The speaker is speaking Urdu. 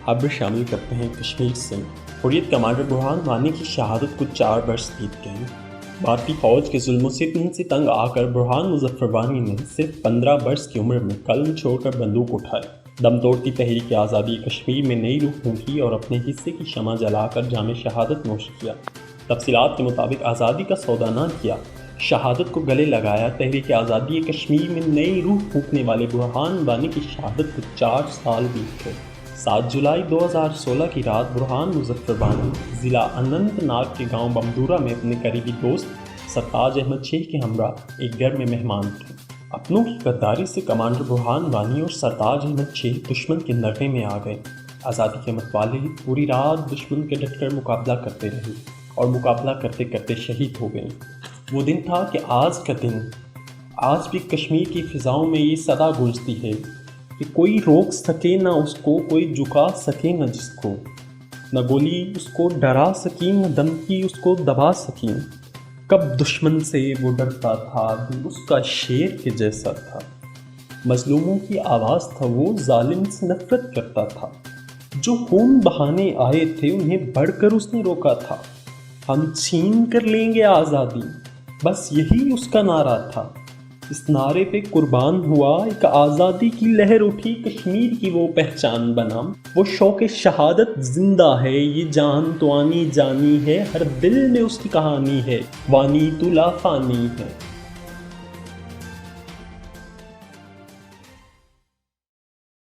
خبر شامل کرتے ہیں کشمیر سے۔ حریت کمانڈر برہان وانی کی شہادت کو 4 برس بیت گئے۔ بھارتی فوج کے ظلم و ستم سے تنگ آ کر برہان مظفر وانی نے صرف 15 برس کی عمر میں قلم چھوڑ کر بندوق اٹھائی، دم توڑتی تحریک آزادی کشمیر میں نئی روح پھونکی اور اپنے حصے کی شمع جلا کر جام شہادت نوش کیا۔ تفصیلات کے مطابق آزادی کا سودا نہ کیا، شہادت کو گلے لگایا۔ تحریک آزادی کشمیر میں نئی روح پھونکنے والے برہان وانی کی شہادت کو 4 سال بیت گئے۔ 7 جولائی 2016 کی رات برہان مظفر وانی ضلع اننت ناگ کے گاؤں بمدورہ میں اپنے قریبی دوست سرتاج احمد شیخ کے ہمراہ ایک گھر میں مہمان تھے۔ اپنوں کی غداری سے کمانڈر برہان وانی اور سرتاج احمد شیخ دشمن کے نرغے میں آ گئے۔ آزادی کے متوالے پوری رات دشمن کے ڈٹ کر مقابلہ کرتے رہے اور مقابلہ کرتے کرتے شہید ہو گئے۔ وہ دن تھا کہ آج کا دن، آج بھی کشمیر کی فضاؤں میں یہ صدا گونجتی ہے کہ کوئی روک سکے نہ اس کو، کوئی جھکا سکے نہ جس کو، نہ گولی اس کو ڈرا سکی نہ دھمکی اس کو دبا سکی۔ کب دشمن سے وہ ڈرتا تھا، دل اس کا شیر کے جیسا تھا، مظلوموں کی آواز تھا، وہ ظالم سے نفرت کرتا تھا۔ جو خون بہانے آئے تھے انہیں بڑھ کر اس نے روکا تھا، ہم چھین کر لیں گے آزادی، بس یہی اس کا نعرہ تھا۔ اس نعرے پہ قربان ہوا، ایک آزادی کی لہر اٹھی، کشمیر کی وہ پہچان بنا۔ وہ شوق شہادت زندہ ہے، یہ جان تو آنی جانی ہے، ہر دل میں اس کی کہانی ہے، وانی تو لافانی ہے۔